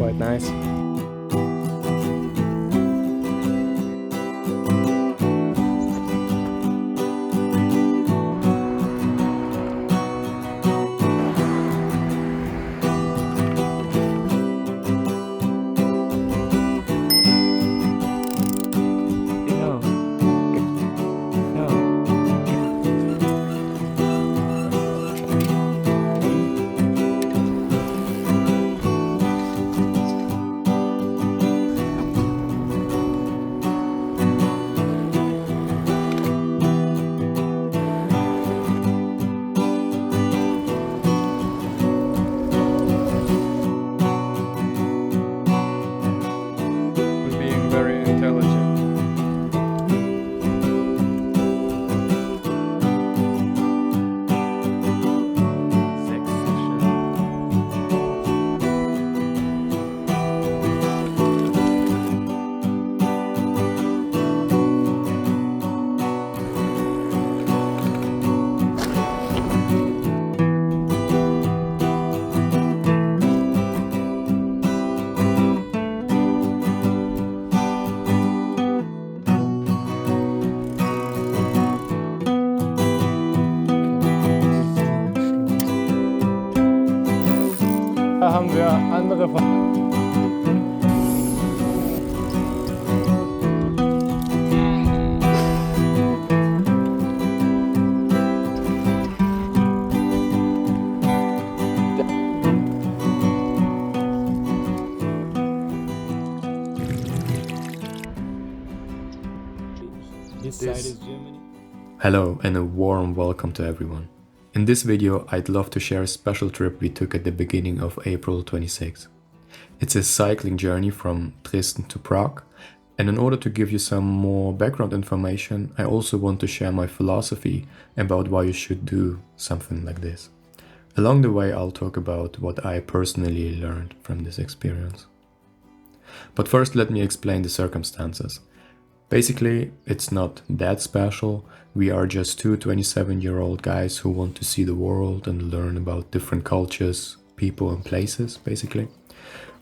quite nice. No. No. Being very intelligent. Da haben wir andere This side is Germany. Hello and a warm welcome to everyone. In this video, I'd love to share a special trip we took at the beginning of April 26. It's a cycling journey from Dresden to Prague, and in order to give you some more background information, I also want to share my philosophy about why you should do something like this. Along the way, I'll talk about what I personally learned from this experience. But first, let me explain the circumstances. Basically, it's not that special. We are just two 27-year-old guys who want to see the world and learn about different cultures, people and places, basically.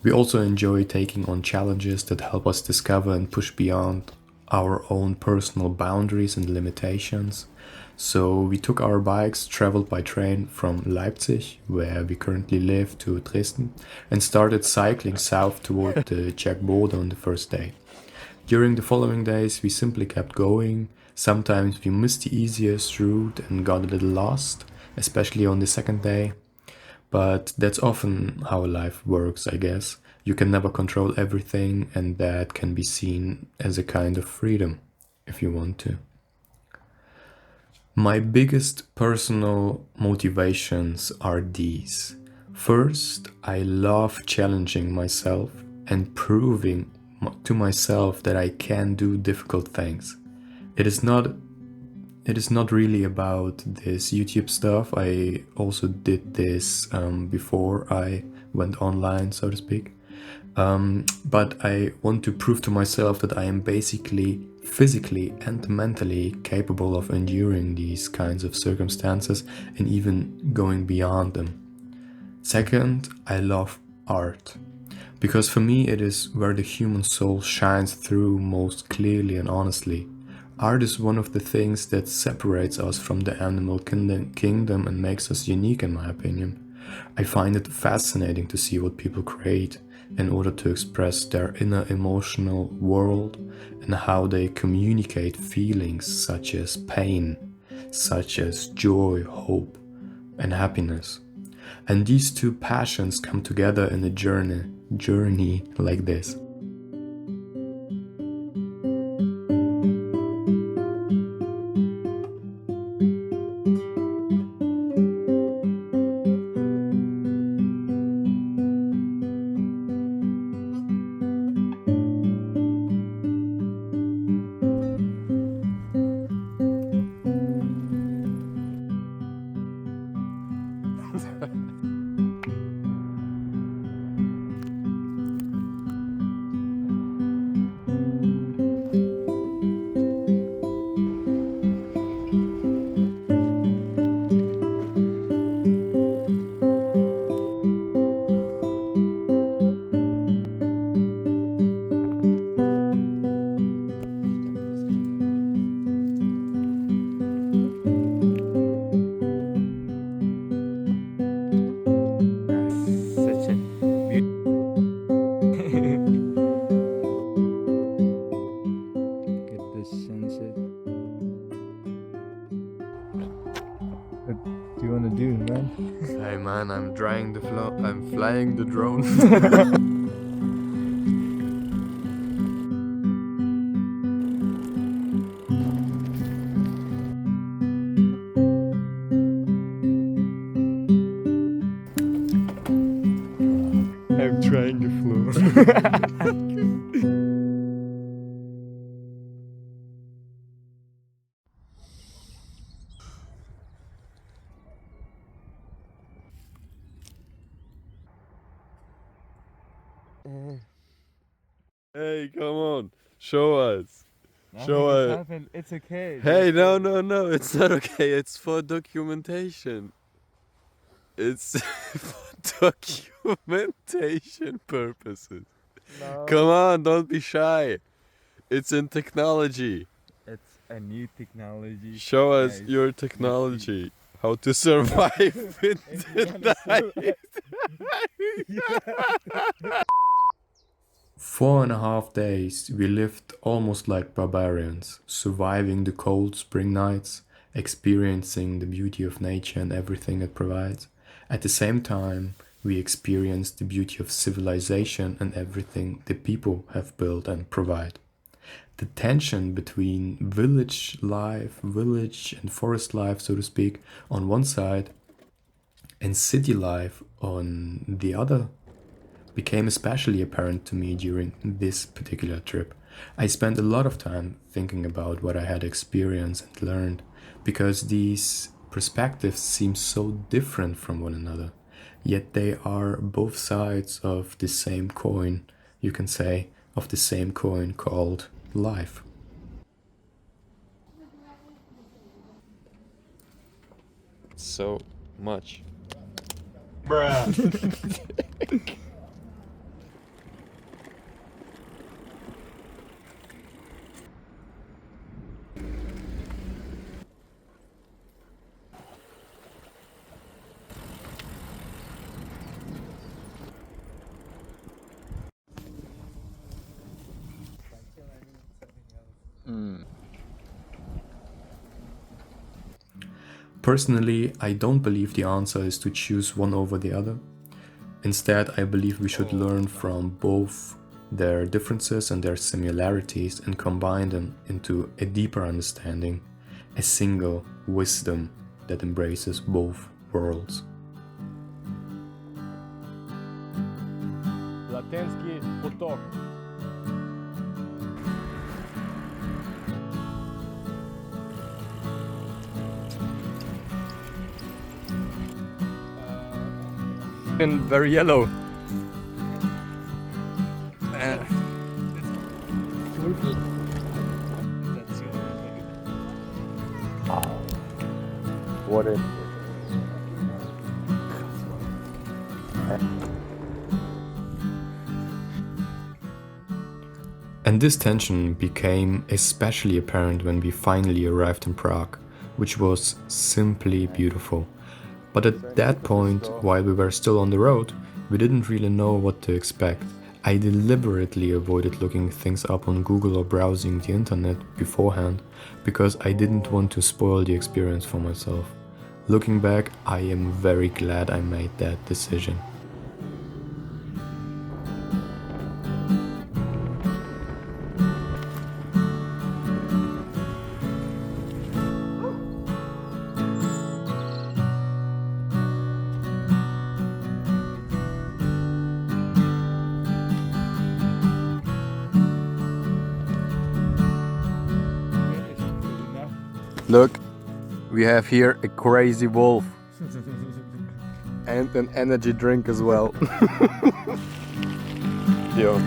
We also enjoy taking on challenges that help us discover and push beyond our own personal boundaries and limitations. So we took our bikes, traveled by train from Leipzig, where we currently live, to Dresden, and started cycling south toward the Czech border on the first day. During the following days, we simply kept going. Sometimes we missed the easiest route and got a little lost, especially on the second day. But that's often how life works, I guess. You can never control everything, and that can be seen as a kind of freedom, if you want to. My biggest personal motivations are these. First, I love challenging myself and proving to myself that I can do difficult things. It is not really about this YouTube stuff. I also did this before I went online, so to speak. But I want to prove to myself that I am basically physically and mentally capable of enduring these kinds of circumstances and even going beyond them. Second, I love art. Because for me it is where the human soul shines through most clearly and honestly. Art is one of the things that separates us from the animal kingdom and makes us unique, in my opinion. I find it fascinating to see what people create in order to express their inner emotional world and how they communicate feelings such as pain, such as joy, hope, and happiness. And these two passions come together in a journey like this. flying the drone. I'm trying the floor. Hey, come on, show us. Show Nothing has us. happened. It's okay. Hey, no, it's not okay. It's for documentation. It's for documentation purposes. No. Come on, don't be shy. It's in technology. It's a new technology. Show us Guys, your technology. How to survive in the night. 4.5 days we lived almost like barbarians, surviving the cold spring nights, experiencing the beauty of nature and everything it provides. At the same time, we experienced the beauty of civilization and everything the people have built and provide. The tension between village life, village and forest life, so to speak, on one side, and city life on the other, became especially apparent to me during this particular trip. I spent a lot of time thinking about what I had experienced and learned, because these perspectives seem so different from one another, yet they are both sides of the same coin, you can say, of the same coin called life. So much. Personally, I don't believe the answer is to choose one over the other. Instead, I believe we should learn from both their differences and their similarities and combine them into a deeper understanding, a single wisdom that embraces both worlds. Latenski potok. And very yellow. What is And this tension became especially apparent when we finally arrived in Prague, which was simply beautiful. But at that point, while we were still on the road, we didn't really know what to expect. I deliberately avoided looking things up on Google or browsing the internet beforehand, because I didn't want to spoil the experience for myself. Looking back, I am very glad I made that decision. Look, we have here a crazy wolf. And an energy drink as well. Yo.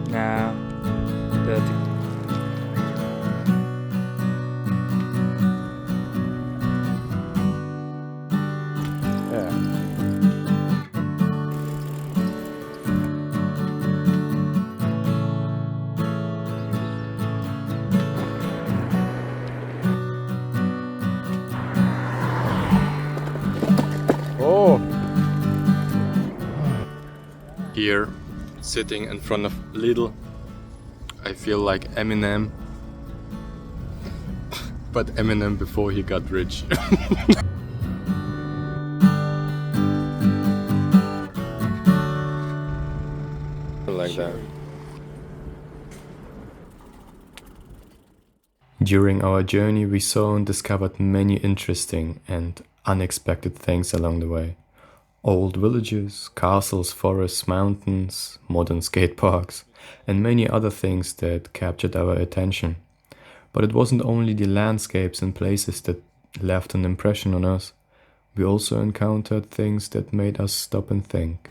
Now, dirty. Yeah. here, sitting in front of Lidl. I feel like Eminem, but Eminem before he got rich. Like that. During our journey, we saw and discovered many interesting and unexpected things along the way. Old villages, castles, forests, mountains, modern skate parks, and many other things that captured our attention. But it wasn't only the landscapes and places that left an impression on us. We also encountered things that made us stop and think.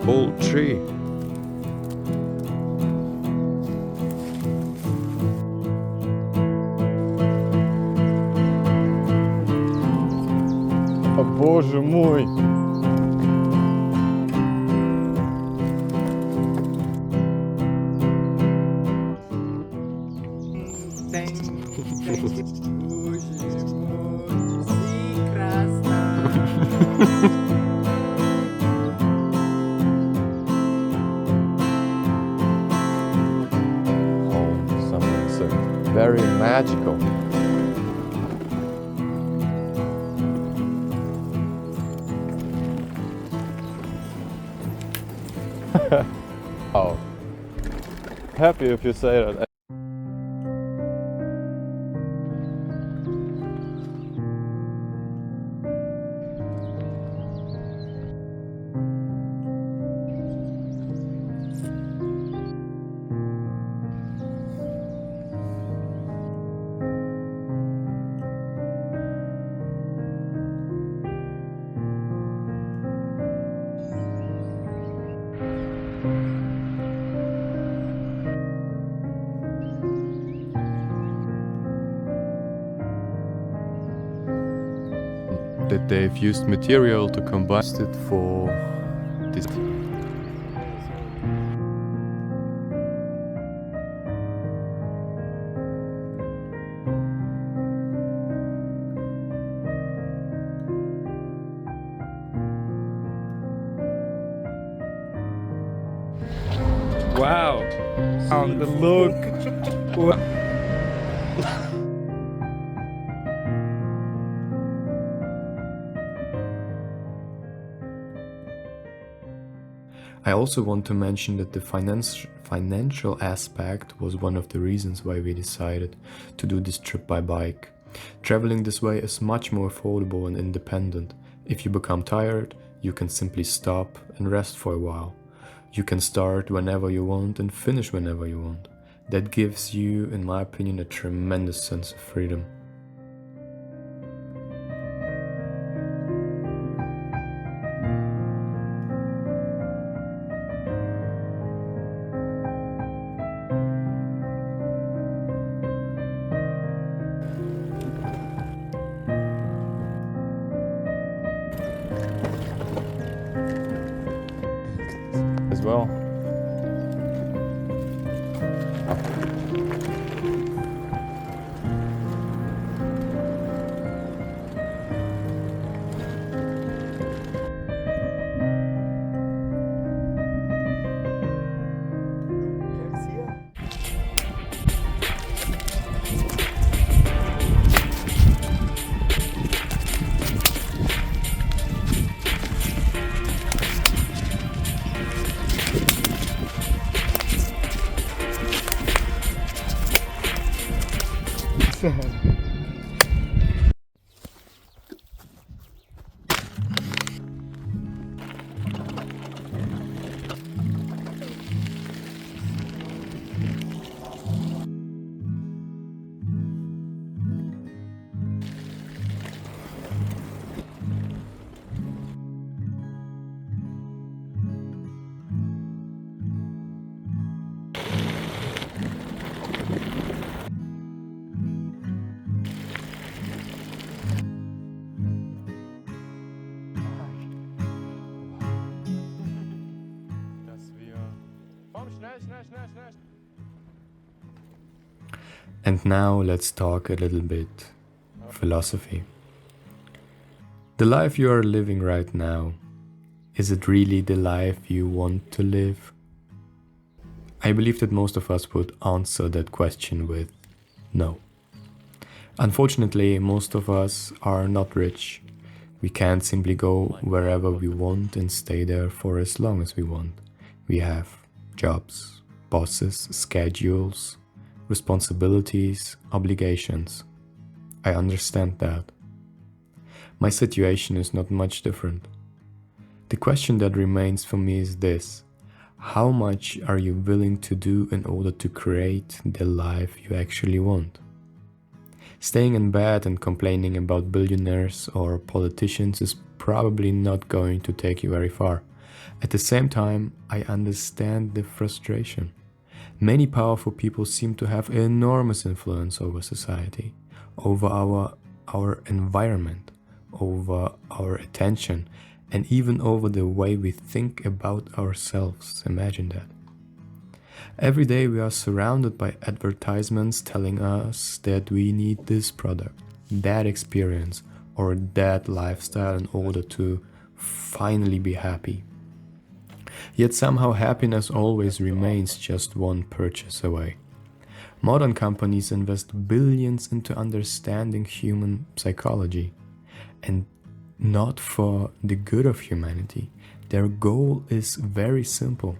Old tree. О боже мой! Something so very magical. Oh, happy if you say that. That they've used material to combust it for this. Wow! On the look! I also want to mention that the financial aspect was one of the reasons why we decided to do this trip by bike. Traveling this way is much more affordable and independent. If you become tired, you can simply stop and rest for a while. You can start whenever you want and finish whenever you want. That gives you, in my opinion, a tremendous sense of freedom. As well. And now let's talk a little bit philosophy. The life you are living right now, is it really the life you want to live? I believe that most of us would answer that question with no. Unfortunately, most of us are not rich. We can't simply go wherever we want and stay there for as long as we want. We have jobs, bosses, schedules, responsibilities, obligations. I understand that. My situation is not much different. The question that remains for me is this: how much are you willing to do in order to create the life you actually want? Staying in bed and complaining about billionaires or politicians is probably not going to take you very far. At the same time, I understand the frustration. Many powerful people seem to have enormous influence over society, over our environment, over our attention, and even over the way we think about ourselves. Imagine that. Every day we are surrounded by advertisements telling us that we need this product, that experience, or that lifestyle in order to finally be happy. Yet somehow happiness always remains just one purchase away. Modern companies invest billions into understanding human psychology, and not for the good of humanity. Their goal is very simple: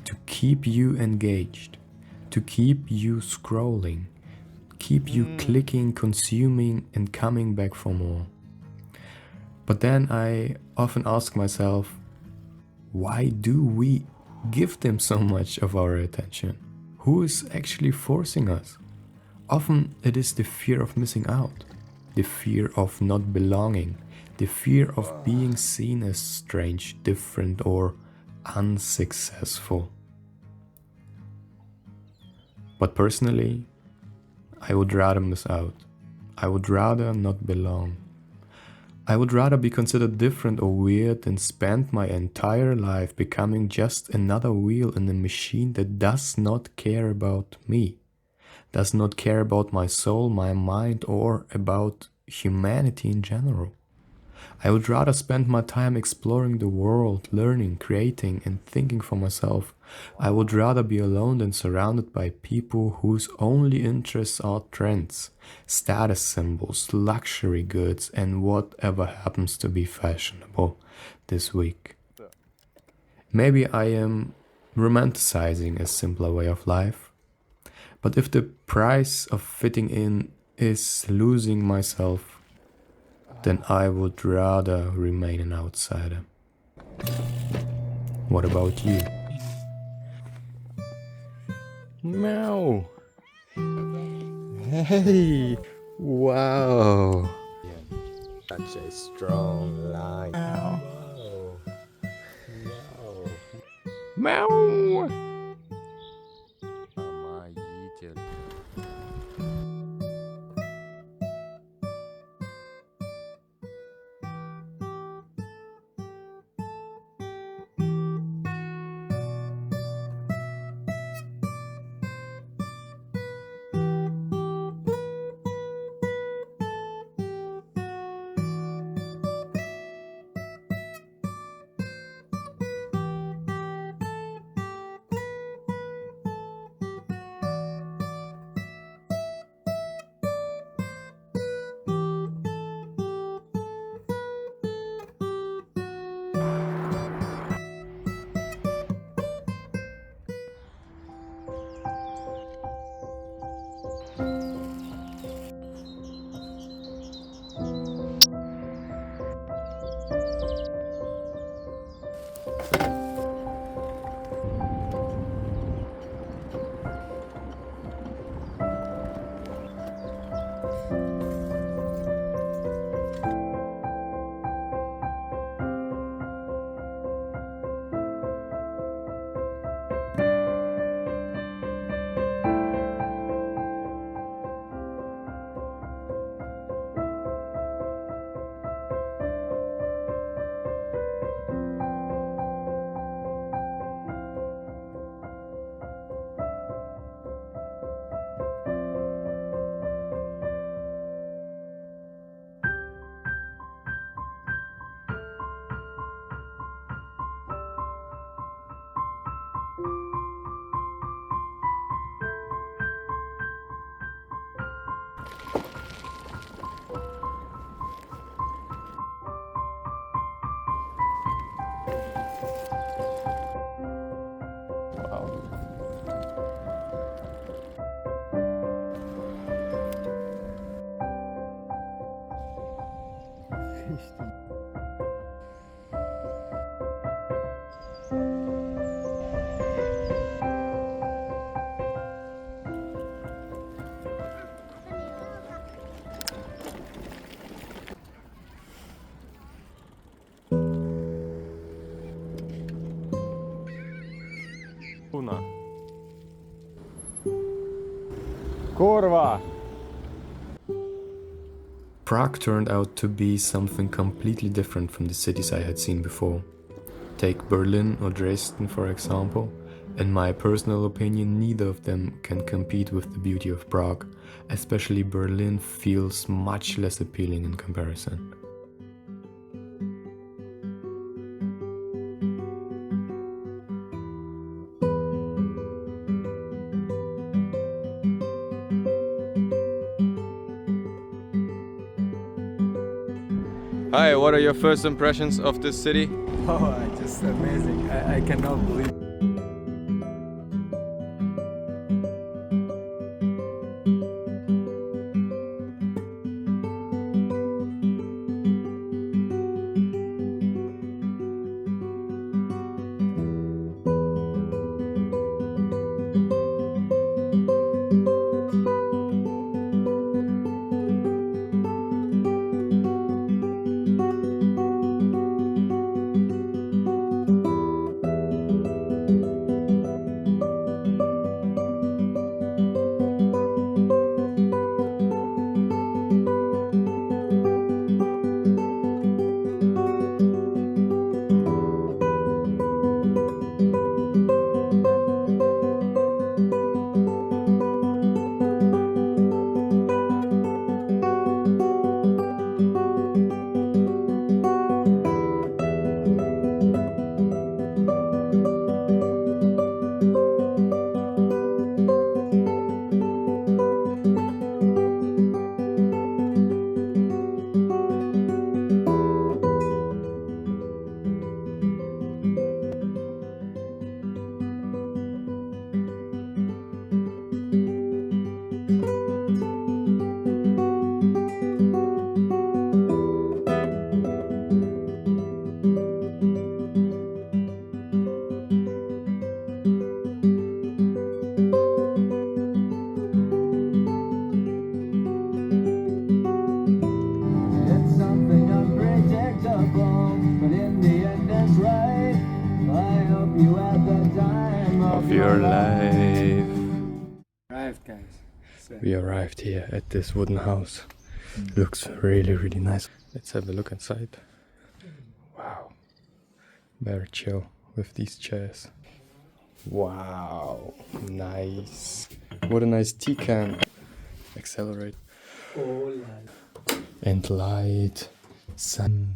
to keep you engaged, to keep you scrolling, keep you clicking, consuming, and coming back for more. But then I often ask myself, why do we give them so much of our attention? Who is actually forcing us? Often it is the fear of missing out, the fear of not belonging, the fear of being seen as strange, different, or unsuccessful. But personally, I would rather miss out. I would rather not belong. I would rather be considered different or weird than spend my entire life becoming just another wheel in a machine that does not care about me, does not care about my soul, my mind, or about humanity in general. I would rather spend my time exploring the world, learning, creating, and thinking for myself. I would rather be alone than surrounded by people whose only interests are trends, status symbols, luxury goods, and whatever happens to be fashionable this week. Maybe I am romanticizing a simpler way of life, but if the price of fitting in is losing myself, then I would rather remain an outsider. What about you? Meow. Hey. Wow. Such a strong line. Meow. Wow. Meow. Puna. Kurva! Prague turned out to be something completely different from the cities I had seen before. Take Berlin or Dresden for example. In my personal opinion, neither of them can compete with the beauty of Prague, especially Berlin feels much less appealing in comparison. Hi, what are your first impressions of this city? Oh, just amazing. I cannot believe. Of your life. Arrived, guys. So, We arrived here at this wooden house. Looks really, really nice. Let's have a look inside. Wow. Very chill with these chairs. Wow. Nice. What a nice tea can. Accelerate. And light. Sun.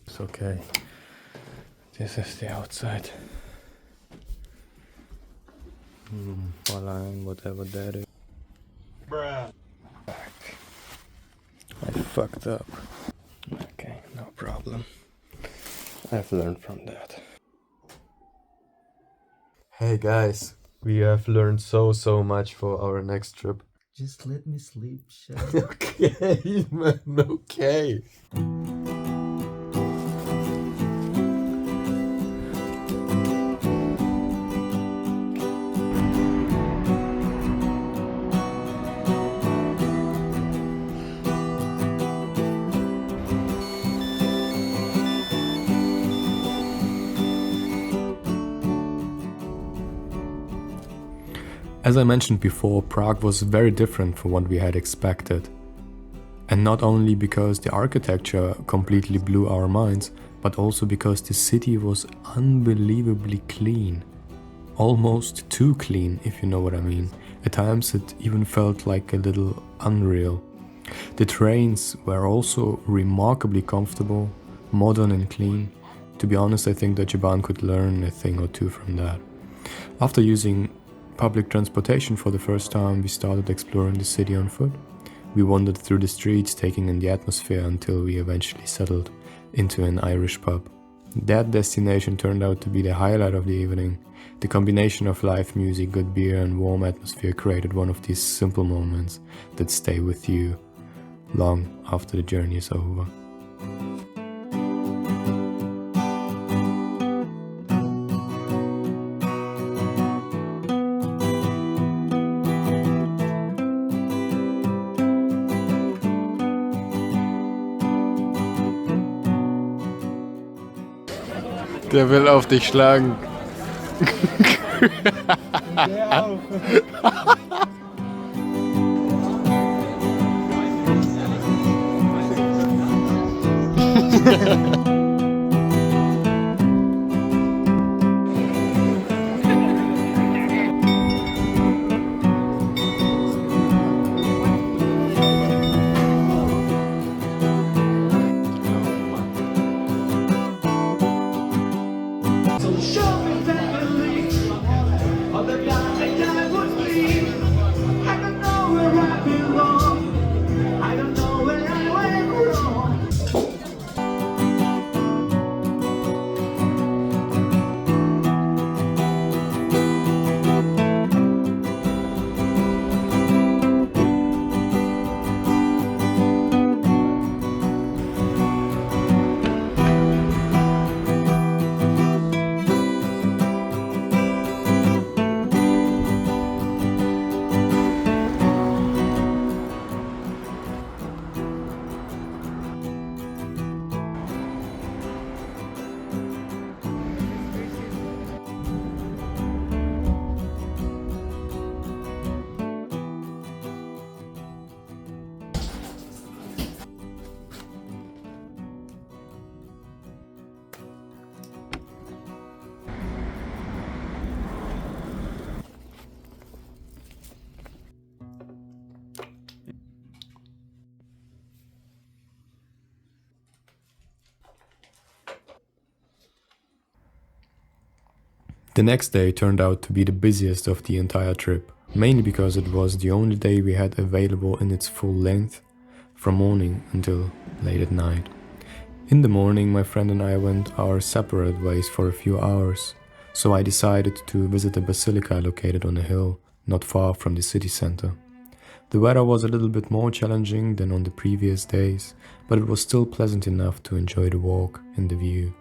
It's okay. This is the outside. Line, whatever that is. Bruh. Back. I fucked up. Okay, no problem. I've learned from that. Hey guys, we have learned so much for our next trip. just let me sleep, shut Okay, man, okay. As I mentioned before, Prague was very different from what we had expected. And not only because the architecture completely blew our minds, but also because the city was unbelievably clean. Almost too clean, if you know what I mean. At times it even felt like a little unreal. The trains were also remarkably comfortable, modern and clean. To be honest, I think Deutsche Bahn could learn a thing or two from that. After using public transportation for the first time, we started exploring the city on foot. We wandered through the streets, taking in the atmosphere until we eventually settled into an Irish pub. That destination turned out to be the highlight of the evening. The combination of live music, good beer and warm atmosphere created one of these simple moments that stay with you long after the journey is over. Der will auf dich schlagen. The next day turned out to be the busiest of the entire trip, mainly because it was the only day we had available in its full length, from morning until late at night. In the morning, my friend and I went our separate ways for a few hours, so I decided to visit a basilica located on a hill not far from the city center. The weather was a little bit more challenging than on the previous days, but it was still pleasant enough to enjoy the walk and the view.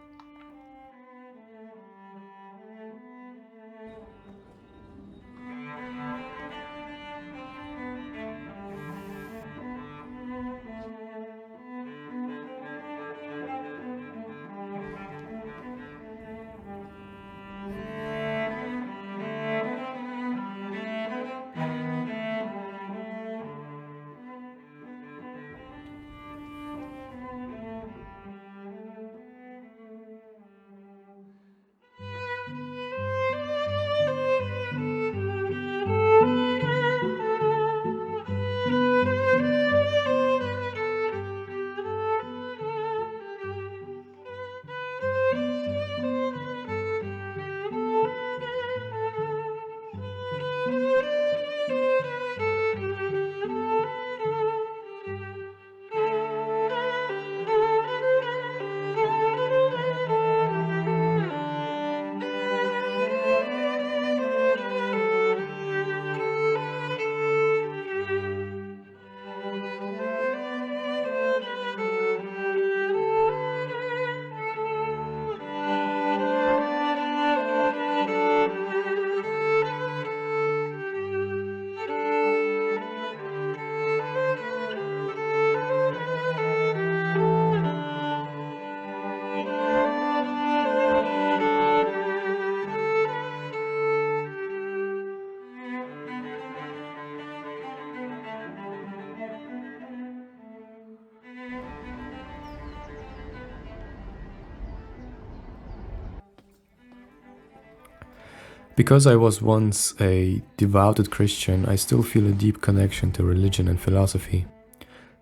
Because I was once a devoted Christian, I still feel a deep connection to religion and philosophy.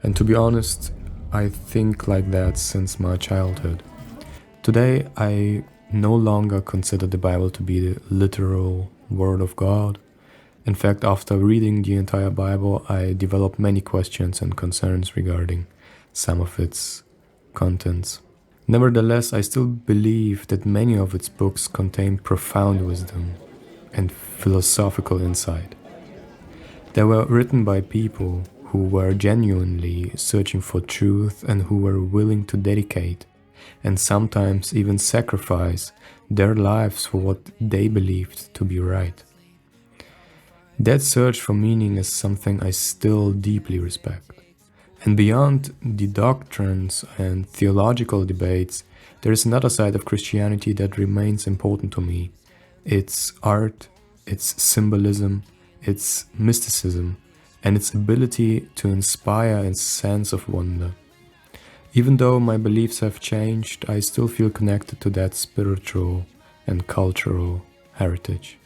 And to be honest, I think like that since my childhood. Today, I no longer consider the Bible to be the literal Word of God. In fact, after reading the entire Bible, I developed many questions and concerns regarding some of its contents. Nevertheless, I still believe that many of its books contain profound wisdom and philosophical insight. They were written by people who were genuinely searching for truth and who were willing to dedicate and sometimes even sacrifice their lives for what they believed to be right. That search for meaning is something I still deeply respect. And beyond the doctrines and theological debates, there is another side of Christianity that remains important to me, its art, its symbolism, its mysticism, and its ability to inspire a sense of wonder. Even though my beliefs have changed, I still feel connected to that spiritual and cultural heritage.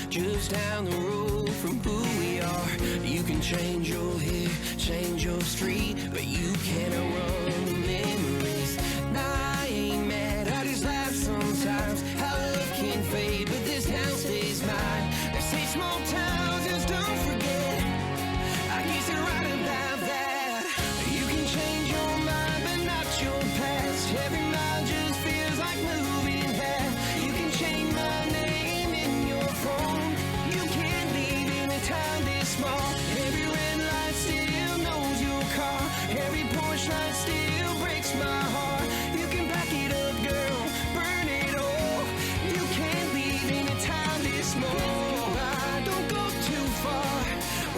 Just down the road from who we are. You can change your hair, change your street, but you can't run the memories. Nah, I ain't mad, I just laugh sometimes. How love can fade, but this town stays mine. They say small towns, just don't forget. I guess you're right about that. You can change your mind, but not your past. Every mile just feels like moving half. You can change my name in your phone. You can't leave in a town this small. Every red light still knows your car. Every Porsche light still breaks my heart. You can back it up, girl, burn it all. You can't leave in a town this small. Don't go too far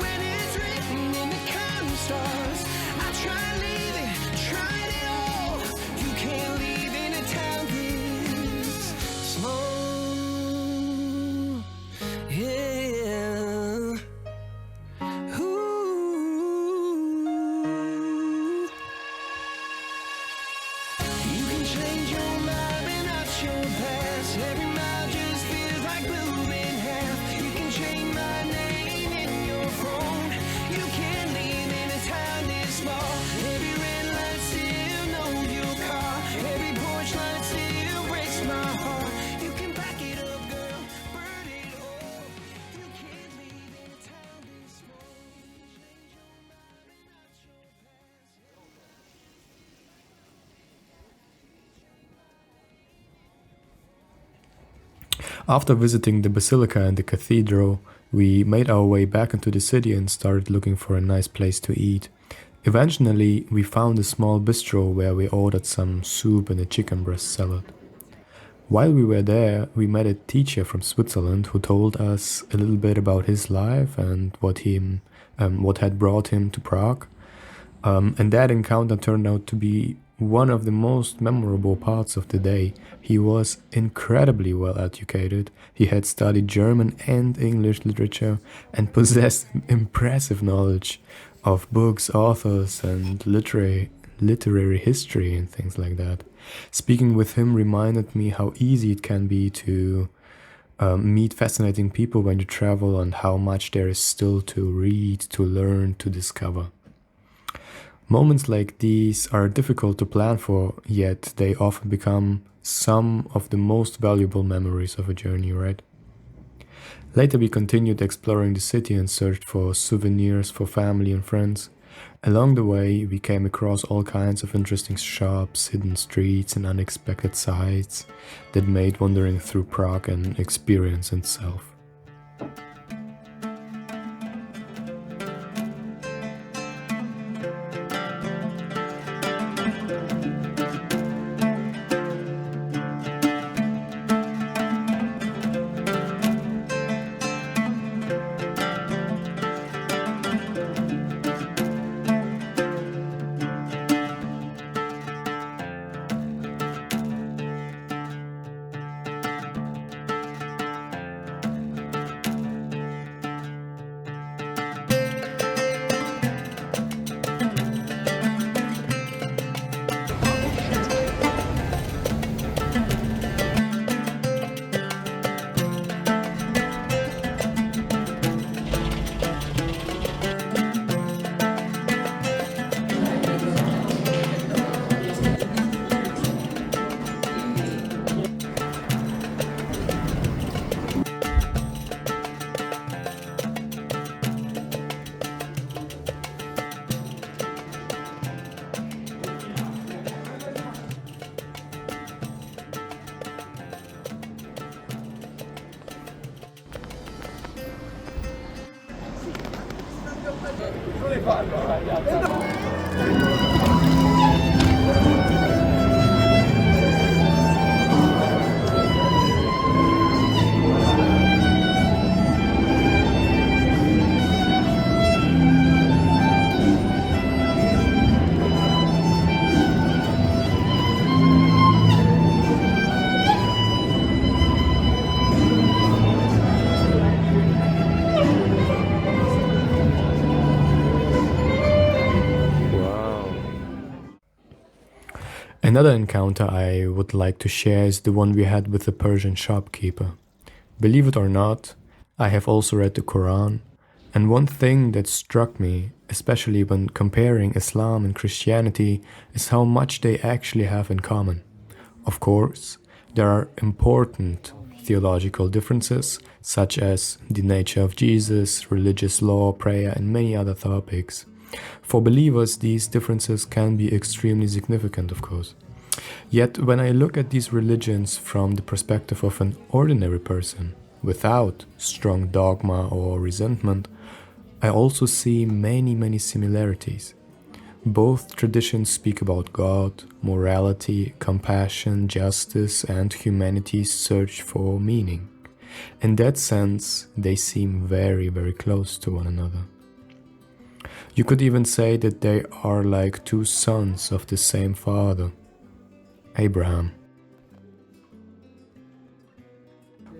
when it's written in the counting stars. I try leaving, tried it all. You can't leave in a town this small. Yeah. Ooh. You can change your mind, but not your past. Every mile just feels like moving half. You can change my name in your phone. You can't leave in a town this small. Every red light still knows your car. Every porch light still breaks my heart. You can back it up, girl, burn it all. You can't leave in a town this small. Change your mind, but not your past. After visiting the basilica and the cathedral, we made our way back into the city and started looking for a nice place to eat. Eventually, we found a small bistro where we ordered some soup and a chicken breast salad. While we were there, we met a teacher from Switzerland who told us a little bit about his life and what had brought him to Prague. And that encounter turned out to be one of the most memorable parts of the day. He was incredibly well educated. He had studied German and English literature and possessed impressive knowledge of books, authors, and literary history and things like that. Speaking with him reminded me how easy it can be to meet fascinating people when you travel and how much there is still to read, to learn, to discover. Moments like these are difficult to plan for, yet they often become some of the most valuable memories of a journey, right? Later we continued exploring the city and searched for souvenirs for family and friends. Along the way, we came across all kinds of interesting shops, hidden streets, and unexpected sights that made wandering through Prague an experience in itself. Another encounter I would like to share is the one we had with the Persian shopkeeper. Believe it or not, I have also read the Quran, and one thing that struck me, especially when comparing Islam and Christianity, is how much they actually have in common. Of course, there are important theological differences, such as the nature of Jesus, religious law, prayer, and many other topics. For believers, these differences can be extremely significant, of course. Yet, when I look at these religions from the perspective of an ordinary person, without strong dogma or resentment, I also see many similarities. Both traditions speak about God, morality, compassion, justice, and humanity's search for meaning. In that sense, they seem very close to one another. You could even say that they are like two sons of the same father, Abraham.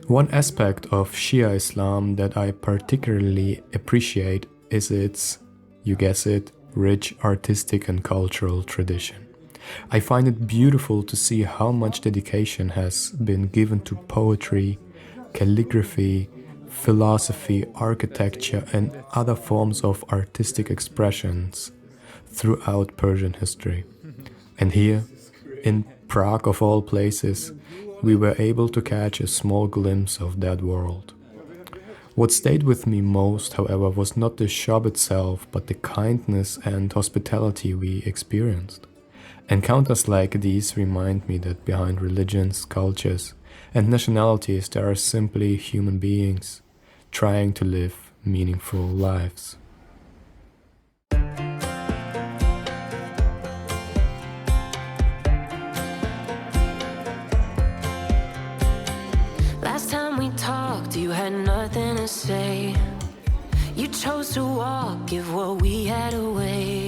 One aspect of Shia Islam that I particularly appreciate is its, you guess it, rich artistic and cultural tradition. I find it beautiful to see how much dedication has been given to poetry, calligraphy, philosophy, architecture, and other forms of artistic expressions throughout Persian history. And here, in Prague of all places, we were able to catch a small glimpse of that world. What stayed with me most, however, was not the shop itself, but the kindness and hospitality we experienced. Encounters like these remind me that behind religions, cultures, and nationalities there are simply human beings trying to live meaningful lives. Last time we talked, you had nothing to say. You chose to walk, give what we had away.